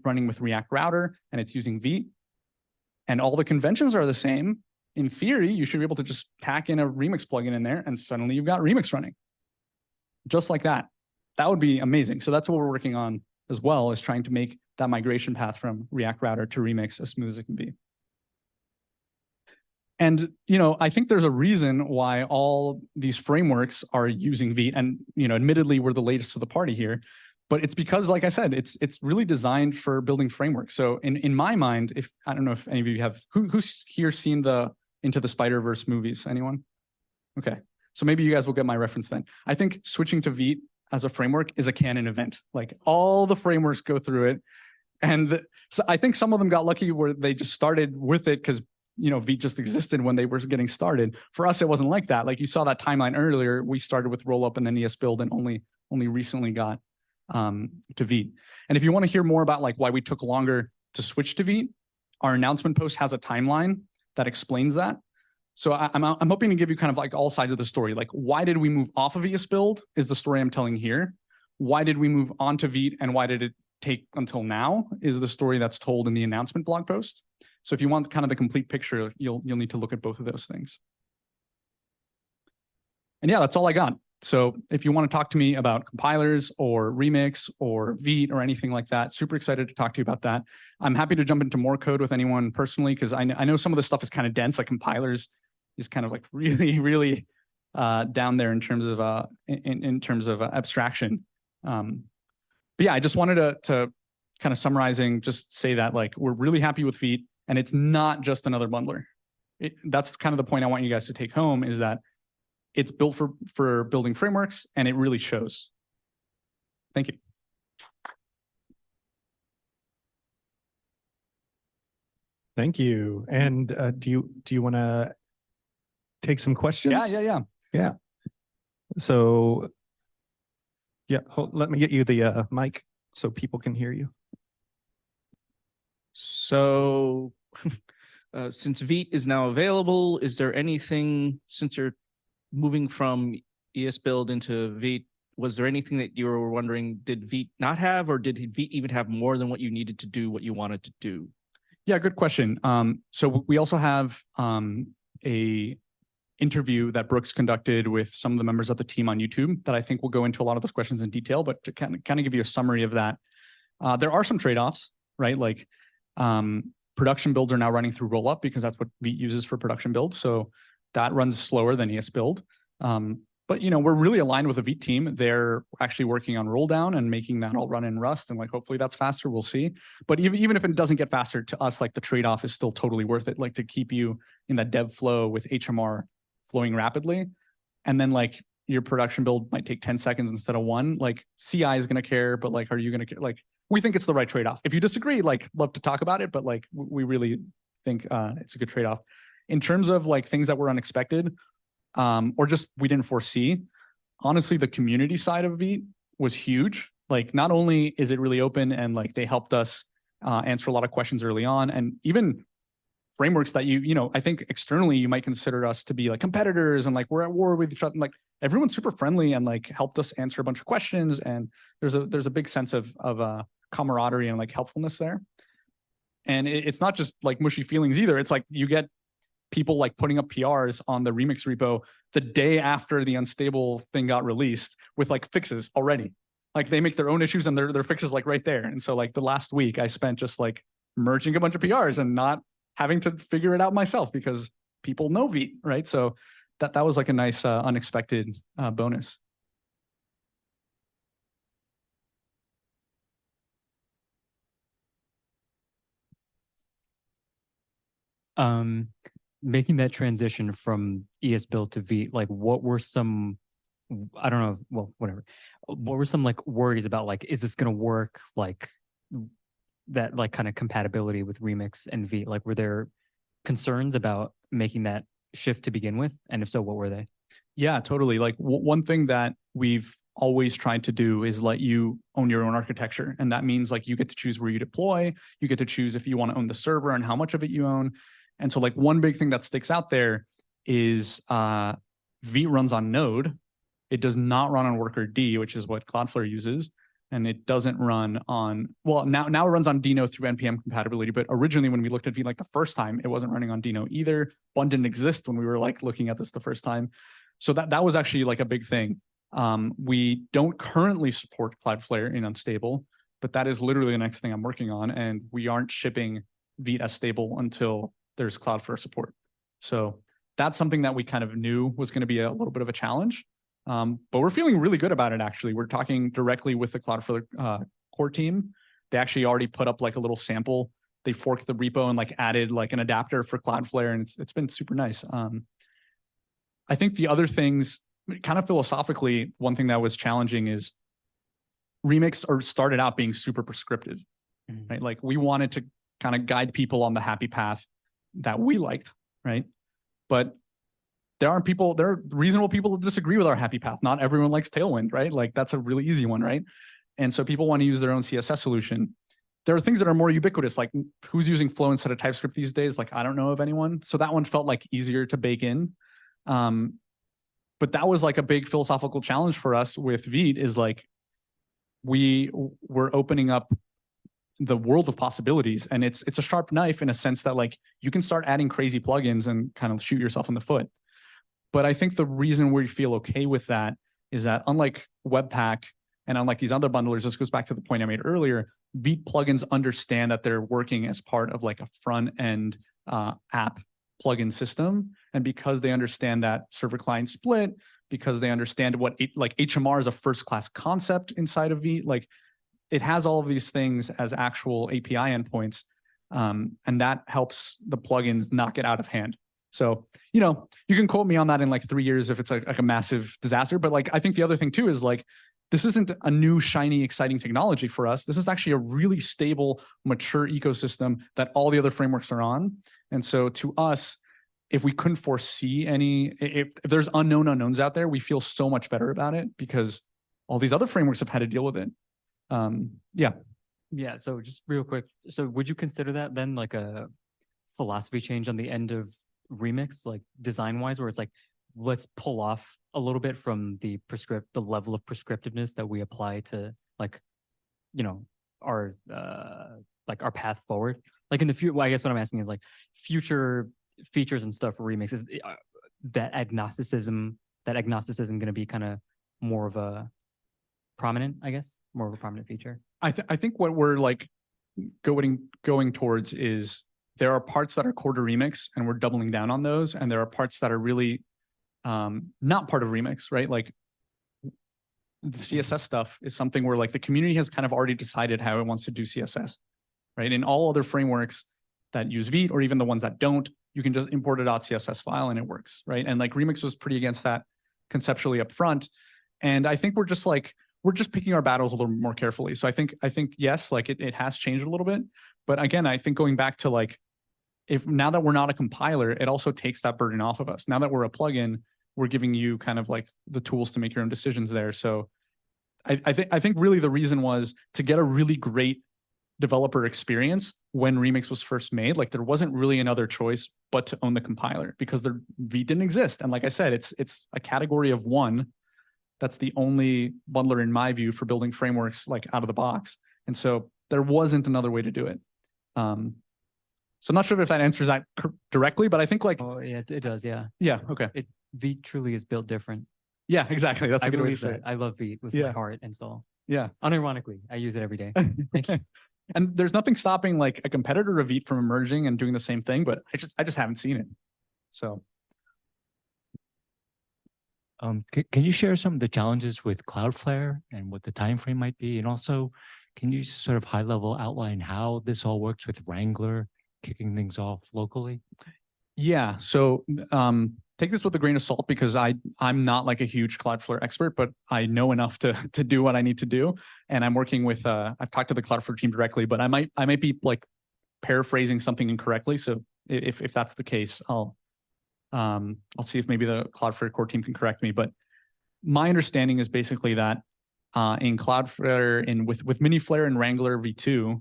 running with React Router and it's using Vite, and all the conventions are the same, in theory, you should be able to just tack in a Remix plugin in there and suddenly you've got Remix running. Just like that. That would be amazing. So that's what we're working on as well, is trying to make that migration path from React Router to Remix as smooth as it can be. And, I think there's a reason why all these frameworks are using Vite. And, admittedly, we're the latest to the party here. But it's because, like I said, it's really designed for building frameworks. So in my mind, I don't know if any of you have, who's here seen the Into the Spider-Verse movies? Anyone? Okay. So maybe you guys will get my reference then. I think switching to Vite as a framework is a canon event. Like all the frameworks go through it. And so I think some of them got lucky where they just started with it because, Vite just existed when they were getting started. For us, it wasn't like that. Like you saw that timeline earlier, we started with Rollup and then ESBuild and only recently got to Vite. And if you want to hear more about like why we took longer to switch to Vite, our announcement post has a timeline that explains that. So I'm hoping to give you kind of like all sides of the story. Like, why did we move off of ESBuild is the story I'm telling here. Why did we move on to Vite and why did it take until now is the story that's told in the announcement blog post. So if you want kind of the complete picture, you'll need to look at both of those things. And yeah, that's all I got. So if you want to talk to me about compilers or Remix or Vite or anything like that, super excited to talk to you about that. I'm happy to jump into more code with anyone personally, because I know some of the stuff is kind of dense, like compilers is kind of like really, really down there in terms of abstraction. But yeah, I just wanted to kind of summarizing, just say that like we're really happy with Vite, and it's not just another bundler. That's kind of the point I want you guys to take home, is that it's built for building frameworks, and it really shows. Thank you. Thank you. And do you want to take some questions? Yeah. So yeah, let me get you the mic so people can hear you. So since Vite is now available, is there anything, since you're moving from ESBuild into Vite, was there anything that you were wondering, did Vite not have, or did Vite even have more than what you needed to do what you wanted to do? Yeah, good question. So we also have a interview that Brooks conducted with some of the members of the team on YouTube that I think will go into a lot of those questions in detail, but to kind of give you a summary of that, there are some trade-offs, right? Like production builds are now running through rollup because that's what Vite uses for production builds. So that runs slower than ES build. But we're really aligned with the Vite team. They're actually working on roll down and making that all run in Rust. And like, hopefully that's faster. We'll see. But even if it doesn't get faster, to us, like the trade-off is still totally worth it. Like to keep you in that dev flow with HMR flowing rapidly. And then like your production build might take 10 seconds instead of 1. Like CI is going to care, but like, are you going to care? Like, we think it's the right trade-off. If you disagree, like love to talk about it, but like, we really think it's a good trade-off. In terms of like things that were unexpected, or just we didn't foresee, honestly, the community side of Vite was huge. Like not only is it really open and like they helped us answer a lot of questions early on, and even frameworks that I think externally you might consider us to be like competitors and like we're at war with each other. Like everyone's super friendly and like helped us answer a bunch of questions. And there's a big sense of camaraderie and like helpfulness there. And it's not just like mushy feelings either. It's like you get people like putting up PRs on the Remix repo the day after the unstable thing got released with like fixes already. Like they make their own issues and their fixes like right there. And so like the last week I spent just like merging a bunch of PRs and not having to figure it out myself because people know Vite, right? So that was like a nice unexpected bonus. Making that transition from ES Build to Vite, like what were some, I don't know, well, whatever. What were some like worries about like, is this going to work? Like that like kind of compatibility with Remix and Vite? Like were there concerns about making that shift to begin with? And if so, what were they? Yeah, totally. Like one thing that we've always tried to do is let you own your own architecture. And that means like you get to choose where you deploy, you get to choose if you want to own the server and how much of it you own. And so like one big thing that sticks out there is Vite runs on Node. It does not run on Worker D, which is what Cloudflare uses. And it doesn't run on, well, now it runs on Dino through NPM compatibility. But originally when we looked at Vite like the first time, it wasn't running on Dino either. Bun didn't exist when we were like looking at this the first time. So that was actually like a big thing. We don't currently support Cloudflare in unstable, but that is literally the next thing I'm working on. And we aren't shipping Vite as stable until there's Cloudflare support. So that's something that we kind of knew was going to be a little bit of a challenge. But we're feeling really good about it, actually. We're talking directly with the Cloudflare core team. They actually already put up like a little sample. They forked the repo and like added like an adapter for Cloudflare, and it's been super nice. I think the other things, kind of philosophically, one thing that was challenging is Remix started out being super prescriptive, right? Like we wanted to kind of guide people on the happy path that we liked, right? But there are reasonable people that disagree with our happy path. Not everyone likes Tailwind, right? Like that's a really easy one, right? And so people want to use their own CSS solution. There are things that are more ubiquitous, like who's using Flow instead of TypeScript these days? Like I don't know of anyone. So that one felt like easier to bake in. But that was like a big philosophical challenge for us with Vite is like, we were opening up the world of possibilities, and it's a sharp knife in a sense that like you can start adding crazy plugins and kind of shoot yourself in the foot. But I think the reason we feel okay with that is that unlike Webpack and unlike these other bundlers, this goes back to the point I made earlier, Vite plugins understand that they're working as part of like a front end app plugin system. And because they understand that server client split, because they understand what like HMR is a first class concept inside of Vite, like it has all of these things as actual API endpoints. And that helps the plugins not get out of hand. So, you can quote me on that in like 3 years if it's like a massive disaster. But like, I think the other thing too is like, this isn't a new, shiny, exciting technology for us. This is actually a really stable, mature ecosystem that all the other frameworks are on. And so to us, if we couldn't foresee if there's unknown unknowns out there, we feel so much better about it because all these other frameworks have had to deal with it. Yeah. So just real quick. So would you consider that then like a philosophy change on the end of Remix, like design wise, where it's like, let's pull off a little bit from the level of prescriptiveness that we apply to like, our path forward. Like in the future, well, I guess what I'm asking is like future features and stuff for Remix that agnosticism going to be kind of more of a prominent, I guess, more of a prominent feature? I think what we're like going towards is there are parts that are core to Remix and we're doubling down on those, and there are parts that are really not part of Remix, right? Like the CSS stuff is something where like the community has kind of already decided how it wants to do CSS, right? In all other frameworks that use Vite, or even the ones that don't, you can just import a .css file and it works, right? And like Remix was pretty against that conceptually up front. And I think we're just picking our battles a little more carefully. So I think yes, like it has changed a little bit. But again, I think going back to like, if now that we're not a compiler, it also takes that burden off of us. Now that we're a plugin, we're giving you kind of like the tools to make your own decisions there. So I think really the reason was to get a really great developer experience when Remix was first made. Like there wasn't really another choice but to own the compiler, because the Vite didn't exist. And like I said, it's a category of one. That's the only bundler in my view for building frameworks like out of the box. And so there wasn't another way to do it. So I'm not sure if that answers that directly, but I think like, Oh yeah, it does. Yeah. yeah, okay. Vite truly is built different. Yeah, exactly. That's a I good way to believe say that. it. I love Vite with Yeah. my heart and soul. Yeah. Unironically, I use it every day. Thank you. And there's nothing stopping like a competitor of Vite from emerging and doing the same thing, but I just haven't seen it. So Can you share some of the challenges with Cloudflare and what the time frame might be? And also, can you sort of high level outline how this all works with Wrangler kicking things off locally? yeah, so take this with a grain of salt, because I'm not like a huge Cloudflare expert, but I know enough to do what I need to do. And I'm working with I've talked to the Cloudflare team directly, but I might be like paraphrasing something incorrectly. So if that's the case, I'll see if maybe the Cloudflare core team can correct me. But my understanding is basically that in Cloudflare, with Miniflare and Wrangler v2,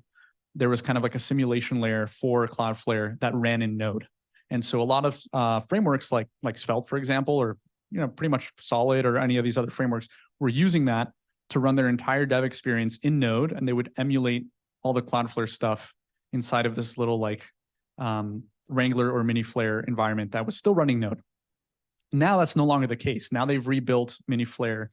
there was kind of like a simulation layer for Cloudflare that ran in Node. And so a lot of frameworks like Svelte, for example, or pretty much Solid or any of these other frameworks were using that to run their entire dev experience in Node, and they would emulate all the Cloudflare stuff inside of this little like Wrangler or Miniflare environment that was still running Node. Now that's no longer the case. Now they've rebuilt Miniflare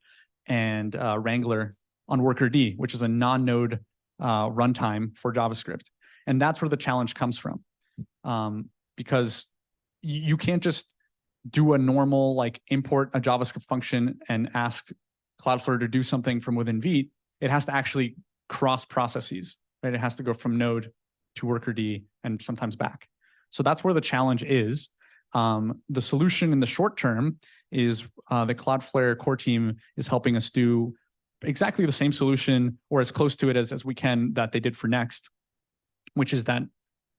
and Wrangler on Workerd, which is a non-Node runtime for JavaScript. And that's where the challenge comes from. Because you can't just do a normal like import a JavaScript function and ask Cloudflare to do something from within Vite. It has to actually cross processes, right? It has to go from Node to Workerd and sometimes back. So that's where the challenge is. The solution in the short term is the Cloudflare core team is helping us do exactly the same solution, or as close to it as we can, that they did for Next, which is that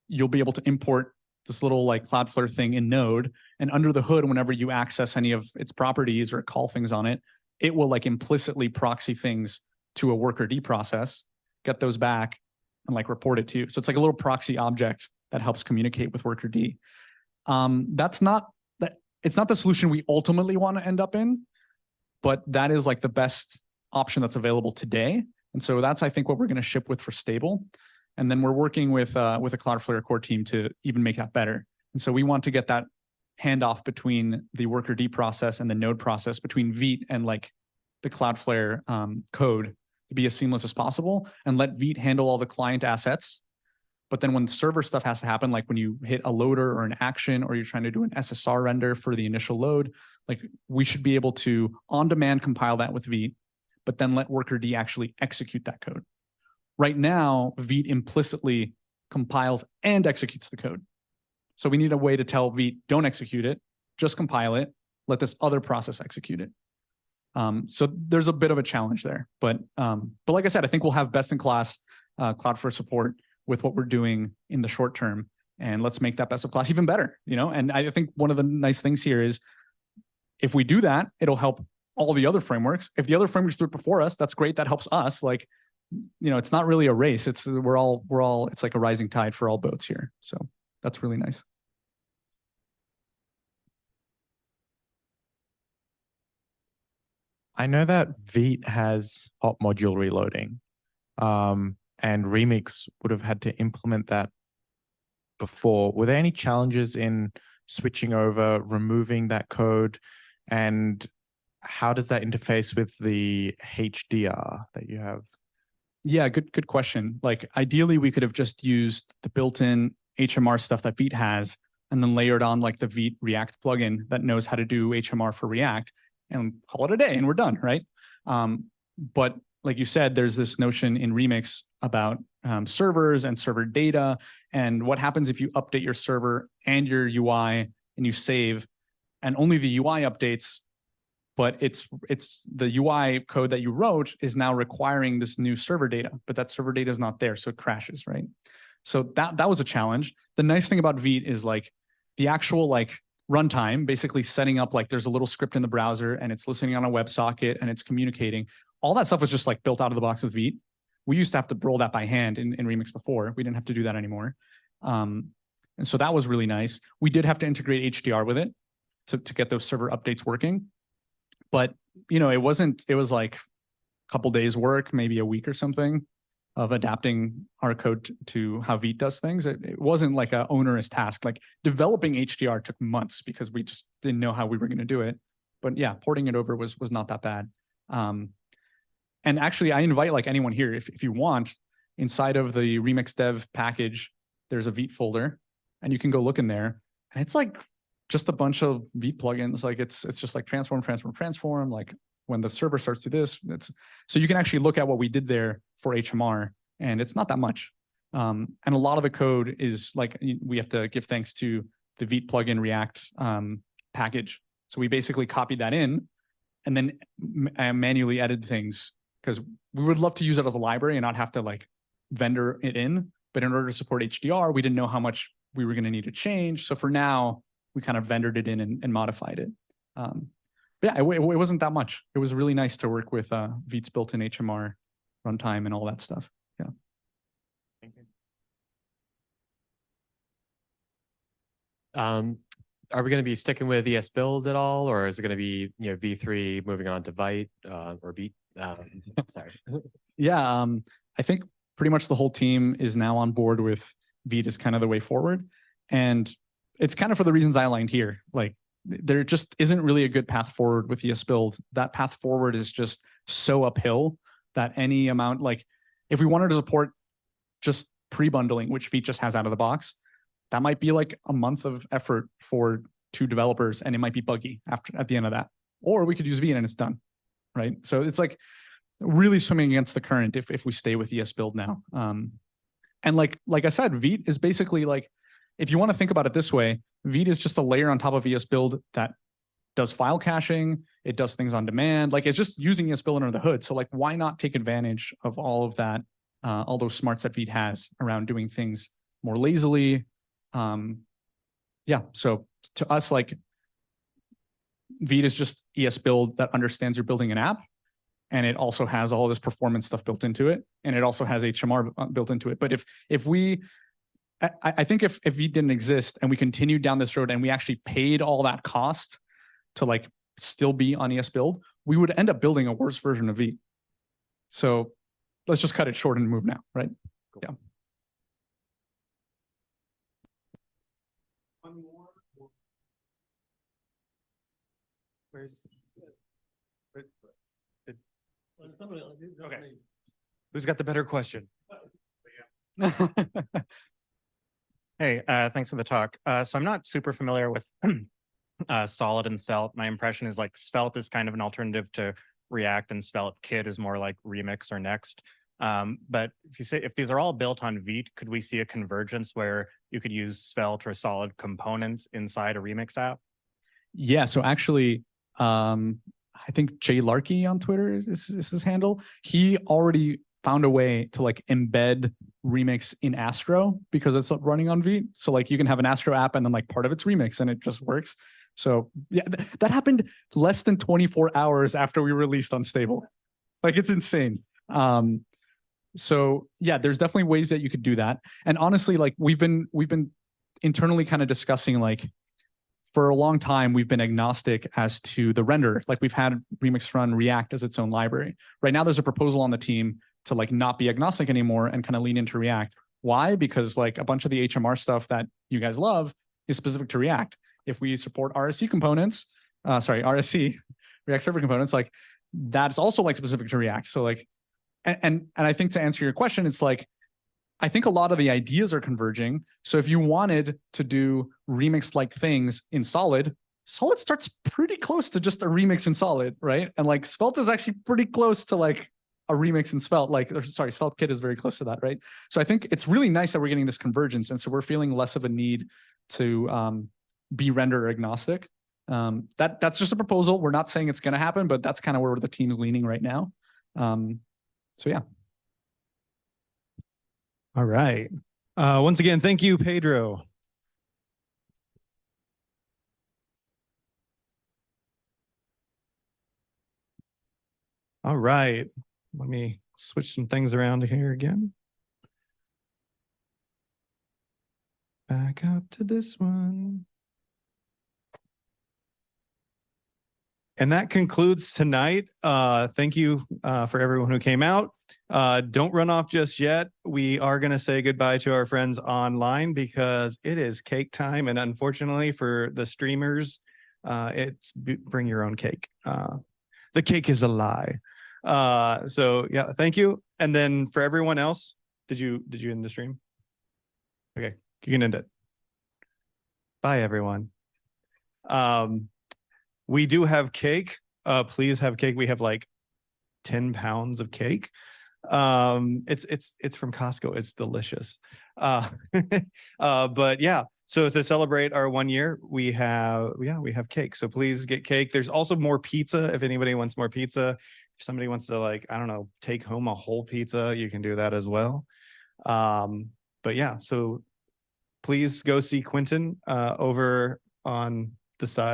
you'll be able to import this little like Cloudflare thing in Node, and under the hood, whenever you access any of its properties or call things on it, it will like implicitly proxy things to a Workerd process, get those back, and like report it to you. So it's like a little proxy object that helps communicate with Workerd. It's not the solution we ultimately want to end up in, but that is like the best option that's available today. And so that's, I think, what we're going to ship with for stable. And then we're working with a Cloudflare core team to even make that better. And so we want to get that handoff between the Workerd process and the Node process, between Vite and like the Cloudflare code, to be as seamless as possible, and let Vite handle all the client assets. But then when the server stuff has to happen, like when you hit a loader or an action, or you're trying to do an SSR render for the initial load, like we should be able to on-demand compile that with Vite, but then let Workerd actually execute that code. Right now, Vite implicitly compiles and executes the code. So we need a way to tell Vite, don't execute it, just compile it, let this other process execute it. So there's a bit of a challenge there. But like I said, I think we'll have best-in-class Cloudflare support with what we're doing in the short term. And let's make that best of class even better, And I think one of the nice things here is if we do that, it'll help all the other frameworks. If the other frameworks do it before us, that's great. That helps us. Like, it's not really a race. We're all, it's like a rising tide for all boats here. So that's really nice. I know that Vite has hot module reloading, and Remix would have had to implement that before. Were there any challenges in switching over, removing that code, and how does that interface with the HDR that you have? Yeah, good question. Like ideally, we could have just used the built-in HMR stuff that Vite has, and then layered on like the Vite React plugin that knows how to do HMR for React, and call it a day, and we're done, right? But like you said, there's this notion in Remix about servers and server data, and what happens if you update your server and your UI and you save, and only the UI updates, but it's the UI code that you wrote is now requiring this new server data, but that server data is not there, so it crashes, right? So that was a challenge. The nice thing about Vite is like the actual like runtime, basically setting up like there's a little script in the browser and it's listening on a WebSocket and it's communicating. All that stuff was just like built out of the box with Vite. We used to have to roll that by hand in Remix before. We didn't have to do that anymore. And so that was really nice. We did have to integrate HDR with it to get those server updates working. But, you know, it was like a couple days work, maybe a week or something of adapting our code to how Vite does things. It wasn't like an onerous task. Like developing HDR took months because we just didn't know how we were going to do it. But yeah, porting it over was not that bad. And actually, I invite like anyone here, if you want, inside of the Remix Dev package, there's a Vite folder, and you can go look in there. And it's like just a bunch of Vite plugins. Like it's just like transform. Like when the server starts to this, so you can actually look at what we did there for HMR, and it's not that much. And a lot of the code is like, we have to give thanks to the Vite plugin React package. So we basically copied that in and then manually edited things, because we would love to use it as a library and not have to like vendor it in. But in order to support HDR, we didn't know how much we were going to need to change. So for now, we kind of vendored it in and modified it. But yeah, it wasn't that much. It was really nice to work with Vite's built-in HMR runtime and all that stuff. Yeah. Thank you. Are we going to be sticking with ES Build at all, or is it going to be, you know, V3 moving on to Vite or Vite? Sorry. Yeah, I think pretty much the whole team is now on board with Vite as kind of the way forward, and it's kind of for the reasons I outlined here. Like there just isn't really a good path forward with ES Build. That path forward is just so uphill that any amount, like if we wanted to support just pre-bundling, which Vite just has out of the box, that might be like a month of effort for 2 developers, and it might be buggy at the end of that. Or we could use Vite and it's done, right? So it's like really swimming against the current if we stay with ES Build now. And like I said, Vite is basically like, if you want to think about it this way, Vite is just a layer on top of ES Build that does file caching. It does things on demand. Like it's just using ES Build under the hood. So like, why not take advantage of all of that, all those smarts that Vite has around doing things more lazily? Yeah. So to us, like Vite is just ES Build that understands you're building an app, and it also has all this performance stuff built into it, and it also has HMR built into it. But I think if Vite didn't exist and we continued down this road and we actually paid all that cost to like still be on ES Build, we would end up building a worse version of Vite. So let's just cut it short and move now, right? Cool. Yeah. One more. Okay. Who's got the better question? Hey, thanks for the talk. So I'm not super familiar with Solid and Svelte. My impression is like Svelte is kind of an alternative to React, and Svelte Kit is more like Remix or Next. But if these are all built on Vite, could we see a convergence where you could use Svelte or Solid components inside a Remix app? Yeah. So actually, I think Jay Larkey on Twitter is his handle. He already found a way to like embed Remix in Astro because it's running on Vite. So like you can have an Astro app and then like part of it's Remix and it just works. So yeah, that happened less than 24 hours after we released Unstable. Like it's insane. So yeah, there's definitely ways that you could do that. And honestly, like we've been internally kind of discussing, like for a long time, we've been agnostic as to the render. Like we've had Remix run React as its own library. Right now, there's a proposal on the team to like not be agnostic anymore and kind of lean into React. Why? Because like a bunch of the HMR stuff that you guys love is specific to React. if we support RSC components, RSC, React Server components, like that's also like specific to React. So like, and I think to answer your question, it's like, I think a lot of the ideas are converging. So if you wanted to do remix-like things in Solid starts pretty close to just a remix in Solid, right? And like Svelte is actually pretty close to like a remix in Svelte, Svelte Kit is very close to that, right? So I think it's really nice that we're getting this convergence. And so we're feeling less of a need to be render agnostic. That's just a proposal. We're not saying it's going to happen, but that's kind of where the team's leaning right now. So yeah. All right. Once again, thank you, Pedro. All right. Let me switch some things around here again. Back up to this one. And that concludes tonight. Thank you for everyone who came out. Don't run off just yet. We are going to say goodbye to our friends online because it is cake time. And unfortunately for the streamers, it's bring your own cake. The cake is a lie. So yeah, thank you. And then for everyone else, did you end the stream? Okay, you can end it. Bye, everyone. We do have cake. Please have cake. We have like 10 pounds of cake. It's from Costco. It's delicious. But yeah, so to celebrate our 1 year, we have cake. So please get cake. There's also more pizza if anybody wants more pizza. If somebody wants to like, I don't know, take home a whole pizza, you can do that as well. But yeah, so please go see Quentin over on the side.